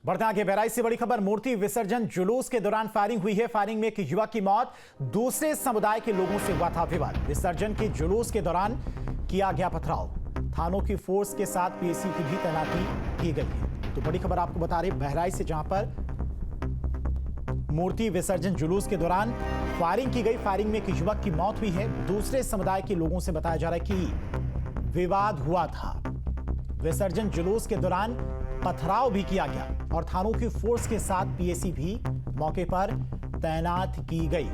बढ़ते आगे, बहराइच से बड़ी खबर। मूर्ति विसर्जन जुलूस के दौरान फायरिंग हुई है। फायरिंग में एक युवक की मौत, दूसरे समुदाय के लोगों से हुआ था विवाद। विसर्जन के जुलूस के दौरान किया गया पथराव। थानों की फोर्स के साथ पीएसी की भी तैनाती की गई है। तो बड़ी खबर आपको बता रहे बहराइच से, जहां पर मूर्ति विसर्जन जुलूस के दौरान फायरिंग की गई। फायरिंग में एक युवक की मौत हुई है। दूसरे समुदाय के लोगों से बताया जा रहा है कि विवाद हुआ था। विसर्जन जुलूस के दौरान पथराव भी किया गया और थानों की फोर्स के साथ पीएसी भी मौके पर तैनात की गई।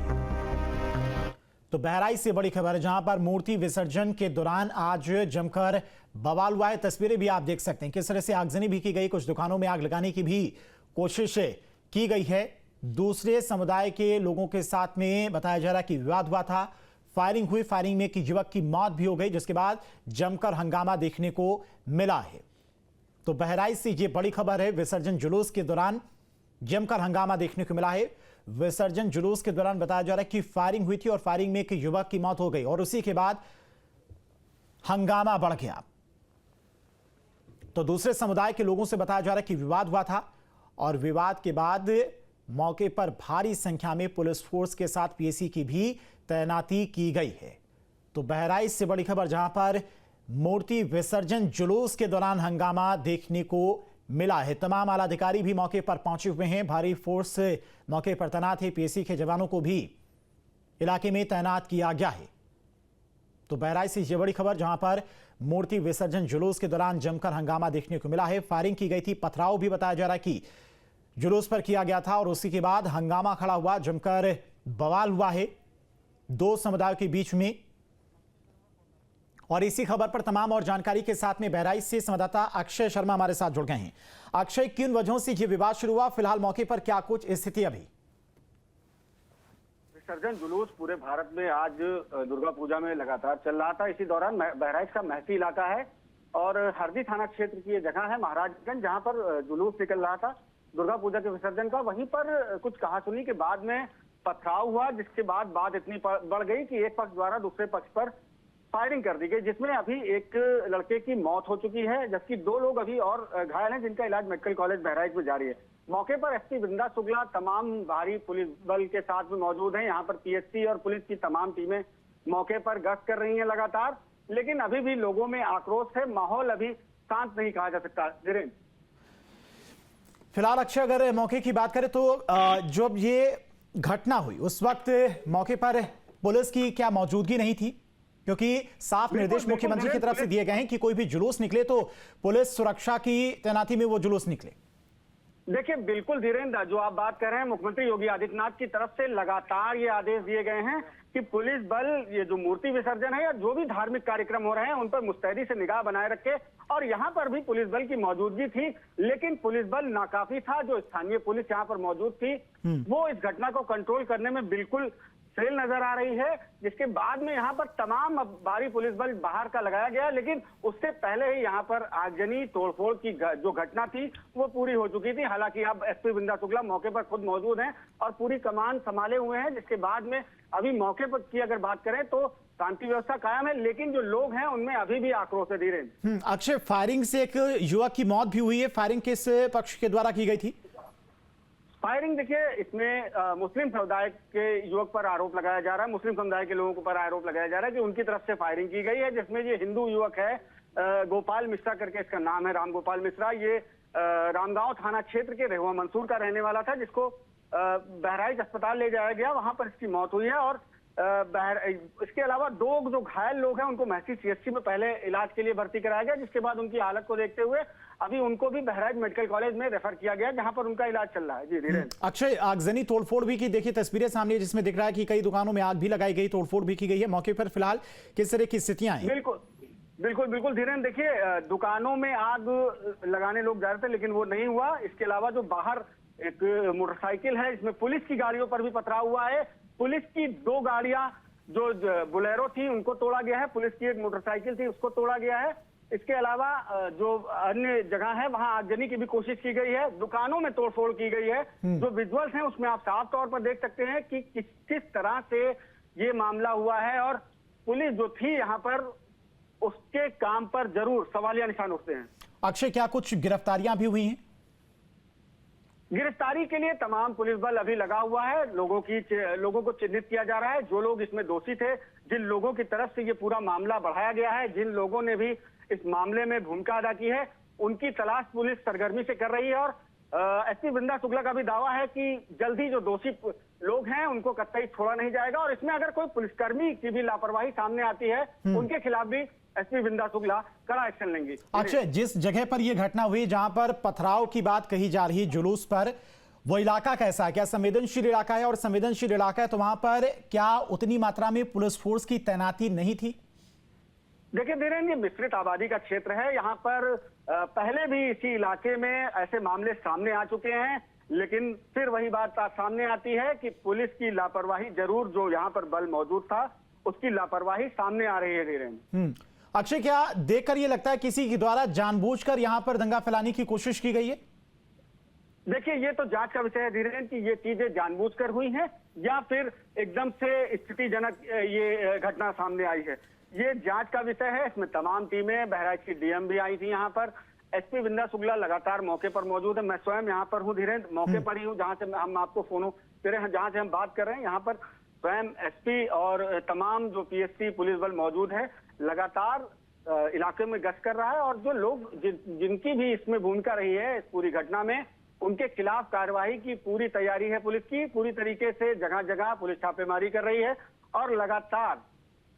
तो बहराइच से बड़ी खबर है, जहां पर मूर्ति विसर्जन के दौरान आज जमकर बवाल हुआ है। तस्वीरें भी आप देख सकते हैं किस तरह से आगजनी भी की गई। कुछ दुकानों में आग लगाने की भी कोशिश की गई है। दूसरे समुदाय के लोगों के साथ में बताया जा रहा है कि विवाद हुआ था। फायरिंग हुई। फायरिंग में एक युवक की मौत भी हो गई, जिसके बाद जमकर हंगामा देखने को मिला है। तो बहराइच से ये बड़ी खबर है। विसर्जन जुलूस के दौरान जमकर हंगामा देखने को मिला है। विसर्जन जुलूस के दौरान बताया जा रहा है कि फायरिंग हुई थी और फायरिंग में एक युवक की मौत हो गई और उसी के बाद हंगामा बढ़ गया। तो दूसरे समुदाय के लोगों से बताया जा रहा है कि विवाद हुआ था और विवाद के बाद मौके पर भारी संख्या में पुलिस फोर्स के साथ पीएसी की भी तैनाती की गई है। तो बहराइच से बड़ी खबर, जहां पर मूर्ति विसर्जन जुलूस के दौरान हंगामा देखने को मिला है। तमाम आला अधिकारी भी मौके पर पहुंचे हुए हैं। भारी फोर्स मौके पर तैनात है। पीएसी के जवानों को भी इलाके में तैनात किया गया है। तो बहराइच से यह बड़ी खबर, जहां पर मूर्ति विसर्जन जुलूस के दौरान जमकर हंगामा देखने को मिला है। फायरिंग की गई थी, पथराव भी बताया जा रहा है कि जुलूस पर किया गया था और उसी के बाद हंगामा खड़ा हुआ, जमकर बवाल हुआ है दो समुदायों के बीच में। और इसी खबर पर तमाम और जानकारी के साथ में बहराइच से संवाददाता अक्षय शर्मा हमारे साथ जुड़ गए हैं। अक्षय, किन वजहों से यह विवाद शुरू हुआ? फिलहाल मौके पर क्या कुछ स्थिति अभी? विसर्जन जुलूस पूरे भारत में आज दुर्गा पूजा में लगातार चल रहा था। इसी दौरान बहराइच का महसी इलाका है और हरदी थाना क्षेत्र की ये जगह है महाराजगंज, जहां पर जुलूस निकल रहा था दुर्गा पूजा के विसर्जन का। वहीं पर कुछ कहासुनी के बाद में पथराव हुआ, जिसके बाद बात इतनी बढ़ गई कि एक पक्ष द्वारा दूसरे पक्ष पर फायरिंग कर दी गई, जिसमें अभी एक लड़के की मौत हो चुकी है, जबकि दो लोग अभी और घायल हैं, जिनका इलाज मेडिकल कॉलेज बहराइच में जारी है। मौके पर एसपी वृंदा शुक्ला तमाम भारी पुलिस बल के साथ में मौजूद हैं। यहाँ पर पीएससी और पुलिस की तमाम टीमें मौके पर गश्त कर रही हैं लगातार, लेकिन अभी भी लोगों में आक्रोश है। माहौल अभी शांत नहीं कहा जा सकता। धीरेन्द्र, फिलहाल अक्षय, अगर मौके की बात करें तो जब ये घटना हुई उस वक्त मौके पर पुलिस की क्या मौजूदगी नहीं थी? क्योंकि साफ निर्देश मुख्यमंत्री की तरफ से दिए गए हैं कि कोई भी जुलूस निकले तो पुलिस सुरक्षा की तैनाती में वो जुलूस निकले। देखिए, बिल्कुल धीरेन्द्र, जो आप बात कर रहे हैं, मुख्यमंत्री योगी आदित्यनाथ की तरफ से लगातार ये आदेश दिए गए हैं कि पुलिस बल ये जो मूर्ति विसर्जन है या जो भी धार्मिक कार्यक्रम हो रहे हैं उन पर मुस्तैदी से निगाह बनाए रखे। और यहाँ पर भी पुलिस बल की मौजूदगी थी, लेकिन पुलिस बल नाकाफी था। जो स्थानीय पुलिस यहाँ पर मौजूद थी वो इस घटना को कंट्रोल करने में बिल्कुल फेल नजर आ रही है, जिसके बाद में यहाँ पर तमाम भारी पुलिस बल बाहर का लगाया गया। लेकिन उससे पहले ही यहाँ पर आगजनी तोड़फोड़ की जो घटना थी वो पूरी हो चुकी थी। हालांकि अब एसपी वृंदा शुक्ला मौके पर खुद मौजूद हैं और पूरी कमान संभाले हुए हैं, जिसके बाद में अभी मौके पर की अगर बात करें तो शांति व्यवस्था कायम है, लेकिन जो लोग हैं उनमें अभी भी आक्रोश है। धीरेन्द्र, अक्षय, फायरिंग से एक युवक की मौत भी हुई है। फायरिंग किस पक्ष के द्वारा की गई थी? फायरिंग, देखिए, इसमें मुस्लिम समुदाय के युवक पर आरोप लगाया जा रहा है। मुस्लिम समुदाय के लोगों पर आरोप लगाया जा रहा है कि उनकी तरफ से फायरिंग की गई है, जिसमें ये हिंदू युवक है, गोपाल मिश्रा करके इसका नाम है, राम गोपाल मिश्रा। ये रामगांव थाना क्षेत्र के रेहुआ मंसूर का रहने वाला था, जिसको बहराइच अस्पताल ले जाया गया, वहां पर इसकी मौत हुई है। और इसके अलावा दो जो घायल लोग हैं उनको महसी सीएचसी में पहले इलाज के लिए भर्ती कराया गया, जिसके बाद उनकी हालत को देखते हुए अभी उनको भी बहराइच मेडिकल कॉलेज में रेफर किया गया, जहां पर उनका इलाज चल रहा है। जी धीरेन्द्र, अक्षय, आगजनी तोड़फोड़ भी की देखिए तस्वीरें सामने, जिसमें दिख रहा है कि कई दुकानों में आग भी लगाई गई, तोड़फोड़ भी की गई है। मौके पर फिलहाल किस तरह की स्थितियां हैं? बिल्कुल बिल्कुल बिल्कुल धीरेन्द्र, देखिए, दुकानों में आग लगाने लोग जा रहे थे, लेकिन वो नहीं हुआ। इसके अलावा जो बाहर एक मोटरसाइकिल है, इसमें पुलिस की गाड़ियों पर भी पथराव हुआ है। पुलिस की दो गाड़ियां जो बुलेरो थी उनको तोड़ा गया है, पुलिस की एक मोटरसाइकिल थी उसको तोड़ा गया है। इसके अलावा जो अन्य जगह है वहां आगजनी की भी कोशिश की गई है, दुकानों में तोड़फोड़ की गई है। जो विजुअल्स हैं उसमें आप साफ तौर पर देख सकते हैं कि किस तरह से ये मामला हुआ है। और पुलिस जो थी यहाँ पर, उसके काम पर जरूर सवालिया निशान उठते हैं। अक्षय, क्या कुछ गिरफ्तारियां भी हुई हैं? गिरफ्तारी के लिए तमाम पुलिस बल अभी लगा हुआ है। लोगों को चिन्हित किया जा रहा है, जो लोग इसमें दोषी थे, जिन लोगों की तरफ से ये पूरा मामला बढ़ाया गया है, जिन लोगों ने भी इस मामले में भूमिका अदा की है, उनकी तलाश पुलिस सरगर्मी से कर रही है। और एसपी वृंदा शुक्ला का भी दावा है कि जल्दी जो दोषी लोग हैं उनको कतई छोड़ा नहीं जाएगा, और इसमें अगर कोई पुलिसकर्मी की भी लापरवाही सामने आती है उनके खिलाफ भी एसपी वृंदा शुक्ला कड़ा एक्शन लेंगे। अक्षय, जिस जगह पर यह घटना हुई, जहां पर पथराव की बात कही जा रही है जुलूस पर, वो इलाका कैसा है? क्या संवेदनशील इलाका है? और संवेदनशील इलाका है तो वहां पर क्या उतनी मात्रा में पुलिस फोर्स की तैनाती नहीं थी? देखिए धीरेन्द्र, ये मिश्रित आबादी का क्षेत्र है। यहाँ पर पहले भी इसी इलाके में ऐसे मामले सामने आ चुके हैं, लेकिन फिर वही बात सामने आती है कि पुलिस की लापरवाही, जरूर जो यहाँ पर बल मौजूद था उसकी लापरवाही सामने आ रही है धीरेन्द्र। अक्षय, क्या देखकर ये लगता है किसी के द्वारा जानबूझकर यहां पर दंगा फैलाने की कोशिश की गई है? देखिए, ये तो जांच का विषय है धीरेन्द्र कि ये चीजें जानबूझकर हुई हैं या फिर एकदम से स्थितिजनक ये घटना सामने आई है, ये जांच का विषय है। इसमें तमाम टीमें, बहराइच की डीएम भी आई थी यहाँ पर। एसपी वृंदा शुक्ला लगातार मौके पर मौजूद है। मैं स्वयं यहाँ पर हूँ धीरेन्द्र, मौके पर ही हूँ जहाँ से हम आपको फोन करे हैं, जहाँ से हम बात कर रहे हैं। यहाँ पर स्वयं एसपी और तमाम जो पीएससी पुलिस बल मौजूद है, लगातार इलाके में गश्त कर रहा है। और जो लोग जिनकी भी इसमें भूमिका रही है इस पूरी घटना में, उनके खिलाफ कार्रवाई की पूरी तैयारी है पुलिस की। पूरी तरीके से जगह जगह पुलिस छापेमारी कर रही है और लगातार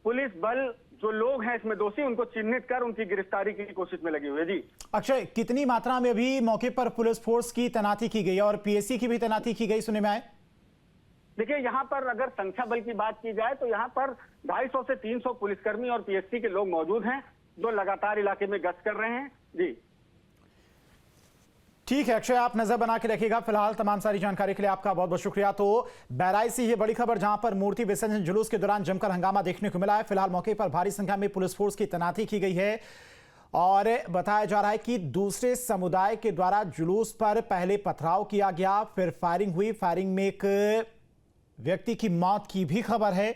पुलिस बल जो लोग हैं इसमें दोषी, उनको चिन्हित कर उनकी गिरफ्तारी की कोशिश में लगी हुई है। जी अक्षय, कितनी मात्रा में भी मौके पर पुलिस फोर्स की तैनाती की गई और पीएससी की भी तैनाती की गई, सुनने में आए? देखिए, यहाँ पर अगर संख्या बल की बात की जाए तो यहाँ पर 250 से 300 पुलिसकर्मी और पीएससी के लोग मौजूद हैं जो लगातार इलाके में गश्त कर रहे हैं। जी ठीक है अक्षय, आप नजर बना के रखिएगा। फिलहाल तमाम सारी जानकारी के लिए आपका बहुत बहुत शुक्रिया। तो बहराइच से ये बड़ी खबर, जहां पर मूर्ति विसर्जन जुलूस के दौरान जमकर हंगामा देखने को मिला है। फिलहाल मौके पर भारी संख्या में पुलिस फोर्स की तैनाती की गई है और बताया जा रहा है कि दूसरे समुदाय के द्वारा जुलूस पर पहले पथराव किया गया, फिर फायरिंग हुई। फायरिंग में एक व्यक्ति की मौत की भी खबर है।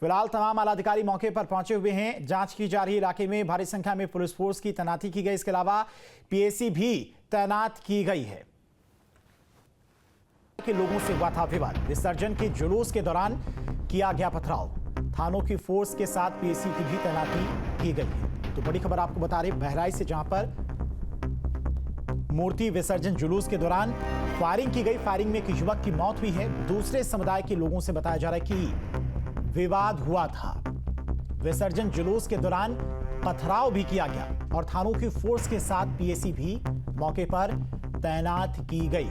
फिलहाल तमाम आलाधिकारी मौके पर पहुंचे हुए हैं, जांच की जा रही है। इलाके में भारी संख्या में पुलिस फोर्स की तैनाती की गई। इसके अलावा पीएसी भी तैनात की गई है। के लोगों से हुआ था विवाद, विसर्जन के जुलूस के दौरान किया गया पथराव। थानों की फोर्स के साथ पीएसी की भी तैनाती की गई है। तो बड़ी खबर आपको बता रहे बहराइच से, जहां पर मूर्ति विसर्जन जुलूस के दौरान फायरिंग की गई। फायरिंग में एक युवक की मौत हुई है। दूसरे समुदाय के लोगों से बताया जा रहा है कि विवाद हुआ था। विसर्जन जुलूस के दौरान पथराव भी किया गया और थानों की फोर्स के साथ पीएसी भी मौके पर तैनात की गई।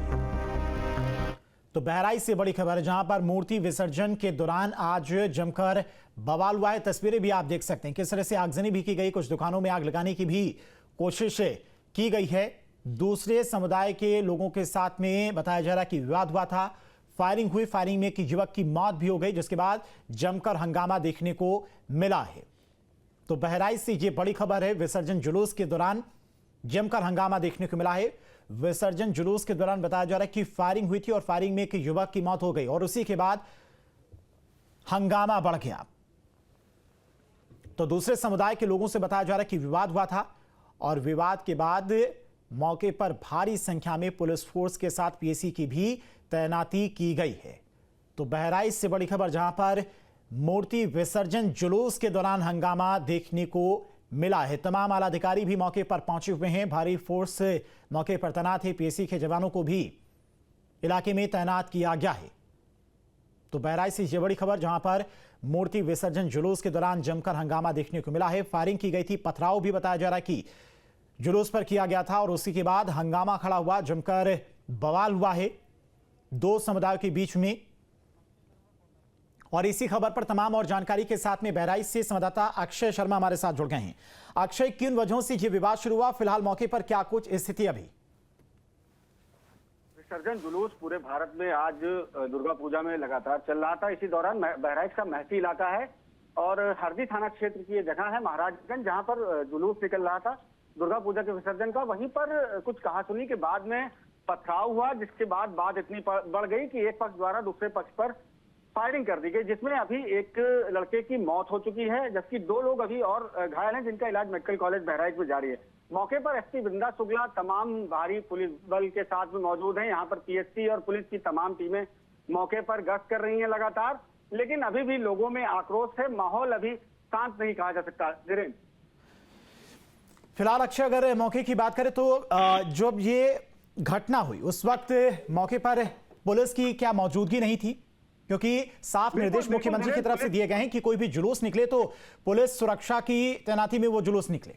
तो बहराइच से बड़ी खबर है, जहां पर मूर्ति विसर्जन के दौरान आज जमकर बवाल हुआ है। तस्वीरें भी आप देख सकते हैं किस तरह से आगजनी भी की गई। कुछ दुकानों में आग लगाने की भी कोशिश की गई है। दूसरे समुदाय के लोगों के साथ में बताया जा रहा है कि विवाद हुआ था, फायरिंग हुई। फायरिंग में एक युवक की मौत भी हो गई, जिसके बाद जमकर हंगामा देखने को मिला है। तो बहराइच से ये बड़ी खबर है, विसर्जन जुलूस के दौरान जमकर हंगामा देखने को मिला है। विसर्जन जुलूस के दौरान बताया जा रहा है कि फायरिंग हुई थी और फायरिंग में एक युवक की मौत हो गई और उसी के बाद हंगामा बढ़ गया। तो दूसरे समुदाय के लोगों से बताया जा रहा है कि विवाद हुआ था और विवाद के बाद मौके पर भारी संख्या में पुलिस फोर्स के साथ पीएसी की भी तैनाती की गई है। तो बहराइच से बड़ी खबर, जहां पर मूर्ति विसर्जन जुलूस के दौरान हंगामा देखने को मिला है। तमाम आलाधिकारी भी मौके पर पहुंचे हुए हैं। भारी फोर्स मौके पर तैनात है। पीएसी के जवानों को भी इलाके में तैनात किया गया है। तो बहराइच से ये बड़ी खबर, जहां पर मूर्ति विसर्जन जुलूस के दौरान जमकर हंगामा देखने को मिला है। फायरिंग की गई थी, पथराव भी बताया जा रहा है कि जुलूस पर किया गया था और उसी के बाद हंगामा खड़ा हुआ, जमकर बवाल हुआ है दो समुदायों के बीच में। और इसी खबर पर तमाम और जानकारी के साथ में बहराइच से संवाददाता अक्षय शर्मा हमारे साथ जुड़ गए हैं। अक्षय, किन वजहों से यह विवाद शुरू हुआ? फिलहाल मौके पर क्या कुछ स्थिति अभी? विसर्जन जुलूस पूरे भारत में आज दुर्गा पूजा में लगातार चल रहा था। इसी दौरान बहराइच का महसी इलाका है और हरदी थाना क्षेत्र की ये जगह है महाराजगंज, जहां पर जुलूस निकल रहा था दुर्गा पूजा के विसर्जन का। वहीं पर कुछ कहासुनी के बाद में पथराव हुआ, जिसके बाद बात इतनी बढ़ गई कि एक पक्ष द्वारा दूसरे पक्ष पर फायरिंग कर दी गई, जिसमें अभी एक लड़के की मौत हो चुकी है, जबकि दो लोग अभी और घायल हैं जिनका इलाज मेडिकल कॉलेज बहराइच में जारी है। मौके पर एसपी वृंदा शुक्ला तमाम भारी पुलिस बल के साथ में मौजूद हैं। यहाँ पर पीएससी और पुलिस की तमाम टीमें मौके पर गश्त कर रही हैं लगातार, लेकिन अभी भी लोगों में आक्रोश है, माहौल अभी शांत नहीं कहा जा सकता। धीरेन्द्र, फिलहाल अक्षय, अगर मौके की बात करें तो जब ये घटना हुई उस वक्त मौके पर पुलिस की क्या मौजूदगी नहीं थी? क्योंकि साफ निर्देश मुख्यमंत्री की तरफ से दिए गए हैं कि कोई भी जुलूस निकले तो पुलिस सुरक्षा की तैनाती में वो जुलूस निकले।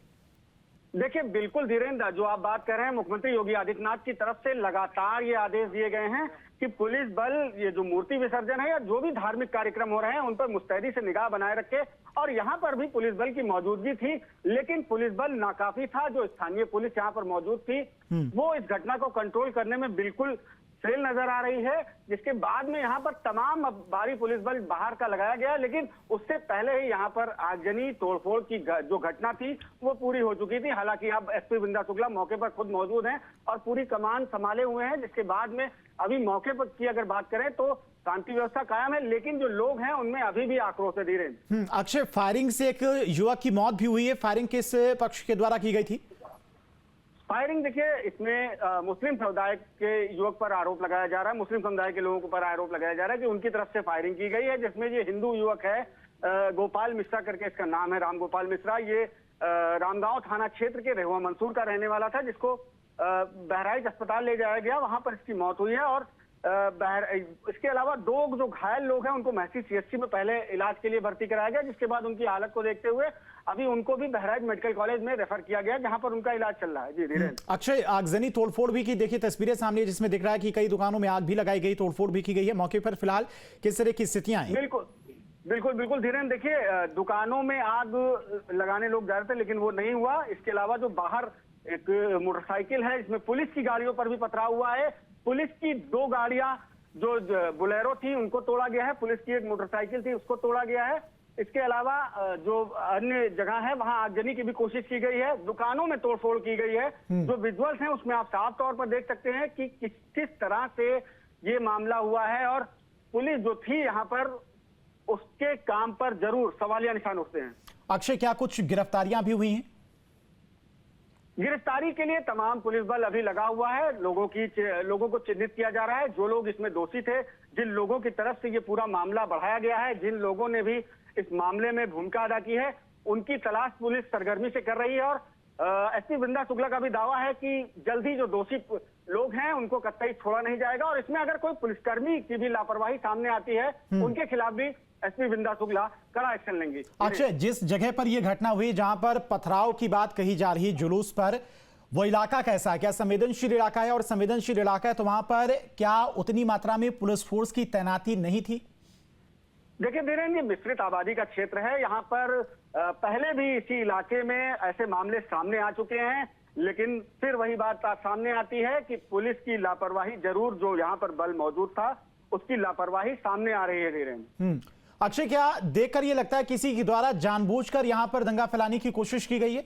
देखिए, बिल्कुल धीरेन्द्र, जो आप बात कर रहे हैं, मुख्यमंत्री योगी आदित्यनाथ की तरफ से लगातार ये आदेश दिए गए हैं कि पुलिस बल ये जो मूर्ति विसर्जन है या जो भी धार्मिक कार्यक्रम हो रहे हैं उन पर मुस्तैदी से निगाह बनाए रखे। और यहाँ पर भी पुलिस बल की मौजूदगी थी, लेकिन पुलिस बल नाकाफी था। जो स्थानीय पुलिस यहाँ पर मौजूद थी वो इस घटना को कंट्रोल करने में बिल्कुल फेल नजर आ रही है, जिसके बाद में यहाँ पर तमाम भारी पुलिस बल बाहर का लगाया गया। लेकिन उससे पहले ही यहाँ पर आगजनी तोड़फोड़ की जो घटना थी वो पूरी हो चुकी थी। हालांकि अब एसपी वृंदा शुक्ला मौके पर खुद मौजूद हैं और पूरी कमान संभाले हुए हैं, जिसके बाद में अभी मौके पर की अगर बात करें तो शांति व्यवस्था कायम है, लेकिन जो लोग हैं उनमें अभी भी आक्रोश है। धीरेन्द्र, अक्षय, फायरिंग से एक युवक की मौत भी हुई है, फायरिंग किस पक्ष के द्वारा की गई थी? फायरिंग, देखिए, इसमें मुस्लिम समुदाय के युवक पर आरोप लगाया जा रहा है, मुस्लिम समुदाय के लोगों पर आरोप लगाया जा रहा है कि उनकी तरफ से फायरिंग की गई है, जिसमें ये हिंदू युवक है, गोपाल मिश्रा करके इसका नाम है, राम गोपाल मिश्रा। ये रामगांव थाना क्षेत्र के रेहुआ मंसूर का रहने वाला था, जिसको बहराइच अस्पताल ले जाया गया, वहां पर इसकी मौत हुई है। और इसके अलावा दो जो घायल लोग हैं उनको महसी सीएचसी में पहले इलाज के लिए भर्ती कराया गया, जिसके बाद उनकी हालत को देखते हुए अभी उनको भी बहराइच मेडिकल कॉलेज में रेफर किया गया, जहां पर उनका इलाज चल रहा है। जी धीरेन्द्र, अक्षय, आगजनी तोड़फोड़ भी की देखिए तस्वीरें सामने, जिसमें दिख रहा है कि कई दुकानों में आग भी लगाई गई, तोड़फोड़ भी की गई है। मौके पर फिलहाल किस तरह की स्थितियां हैं? बिल्कुल धीरेन्द्र, देखिए, दुकानों में आग लगाने लोग जा रहे थे, लेकिन वो नहीं हुआ। इसके अलावा जो बाहर एक मोटरसाइकिल है, इसमें पुलिस की गाड़ियों पर भी पथराव हुआ है। पुलिस की 2 गाड़ियां जो बुलेरो थी उनको तोड़ा गया है, पुलिस की एक मोटरसाइकिल थी उसको तोड़ा गया है। इसके अलावा जो अन्य जगह है वहां आगजनी की भी कोशिश की गई है, दुकानों में तोड़फोड़ की गई है। जो विजुअल्स हैं उसमें आप साफ तौर पर देख सकते हैं कि किस तरह से ये मामला हुआ है। और पुलिस जो थी यहाँ पर उसके काम पर जरूर सवालिया निशान उठते हैं। अक्षय, क्या कुछ गिरफ्तारियां भी हुई हैं? गिरफ्तारी के लिए तमाम पुलिस बल अभी लगा हुआ है, लोगों को चिन्हित किया जा रहा है, जो लोग इसमें दोषी थे, जिन लोगों की तरफ से ये पूरा मामला बढ़ाया गया है, जिन लोगों ने भी इस मामले में भूमिका अदा की है, उनकी तलाश पुलिस सरगर्मी से कर रही है। और एसपी वृंदा शुक्ला का भी दावा है कि जल्द ही जो दोषी लोग हैं उनको कतई छोड़ा नहीं जाएगा। और इसमें अगर कोई पुलिसकर्मी की भी लापरवाही सामने आती है उनके खिलाफ भी एसपी वृंदा शुक्ला कड़ा एक्शन लेंगे। अक्षय, जिस जगह पर यह घटना हुई, जहां पर पथराव की बात कही जा रही है जुलूस पर, वो इलाका कैसा है? क्या संवेदनशील इलाका है? और संवेदनशील इलाका है तो वहां पर क्या उतनी मात्रा में पुलिस फोर्स की तैनाती नहीं थी? देखिए धीरेन्द्र, ये मिश्रित आबादी का क्षेत्र है, यहाँ पर पहले भी इसी इलाके में ऐसे मामले सामने आ चुके हैं, लेकिन फिर वही बात सामने आती है कि पुलिस की लापरवाही जरूर, जो यहाँ पर बल मौजूद था उसकी लापरवाही सामने आ रही है। धीरेन्द्र, अक्षय, क्या देखकर यह लगता है किसी के द्वारा जानबूझकर यहां पर दंगा फैलाने की कोशिश की गई है?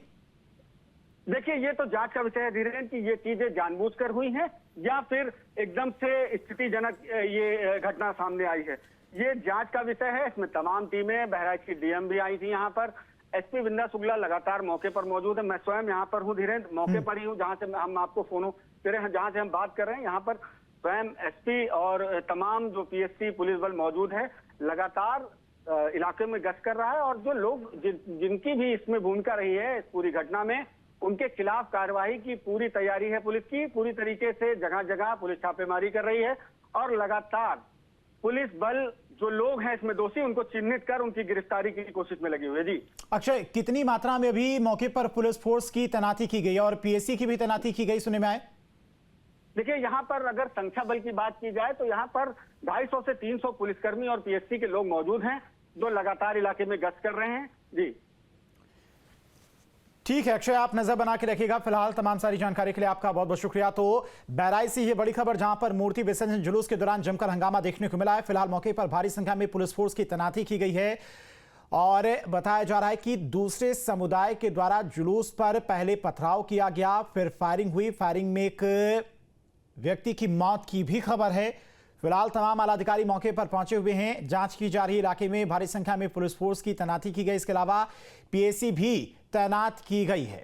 देखिए, ये तो जांच का विषय है धीरेन्द्र कि ये चीजें जानबूझकर हुई हैं या फिर एकदम से स्थितिजनक ये घटना सामने आई है, ये जांच का विषय है। इसमें तमाम टीमें, बहराइच की डीएम भी आई थी यहाँ पर, एसपी वृंदा शुक्ला लगातार मौके पर मौजूद है, मैं स्वयं यहाँ पर हूँ धीरेन्द्र, मौके पर ही हूँ जहाँ से हम आपको फोन करे हैं, जहाँ से हम बात कर रहे हैं। यहाँ पर स्वयं एसपी और तमाम जो पीएससी पुलिस बल मौजूद है, लगातार इलाके में गश्त कर रहा है। और जो लोग जिनकी भी इसमें भूमिका रही है इस पूरी घटना में, उनके खिलाफ कार्रवाई की पूरी तैयारी है पुलिस की। पूरी तरीके से जगह जगह पुलिस छापेमारी कर रही है और लगातार पुलिस बल जो लोग हैं इसमें दोषी उनको चिन्हित कर उनकी गिरफ्तारी की कोशिश में लगी हुई है। जी अक्षय, कितनी मात्रा में अभी मौके पर पुलिस फोर्स की तैनाती की गई और पीएससी की भी तैनाती की गई सुनने में आए? देखिए, यहाँ पर अगर संख्या बल की बात की जाए तो यहाँ पर 250 से 300 पुलिसकर्मी और पीएससी के लोग मौजूद हैं जो लगातार इलाके में गश्त कर रहे हैं। जी ठीक है अक्षय, आप नजर बना के रखिएगा। फिलहाल तमाम सारी जानकारी के लिए आपका बहुत बहुत शुक्रिया। तो बहराइच से ये बड़ी खबर, जहां पर मूर्ति विसर्जन जुलूस के दौरान जमकर हंगामा देखने को मिला है। फिलहाल मौके पर भारी संख्या में पुलिस फोर्स की तैनाती की गई है और बताया जा रहा है कि दूसरे समुदाय के द्वारा जुलूस पर पहले पथराव किया गया, फिर फायरिंग हुई। फायरिंग में एक व्यक्ति की मौत की भी खबर है। फिलहाल तमाम आला अधिकारी मौके पर पहुंचे हुए हैं, जांच की जा रही है। इलाके में भारी संख्या में पुलिस फोर्स की तैनाती की गई, इसके अलावा पीएसी भी तैनात की गई है।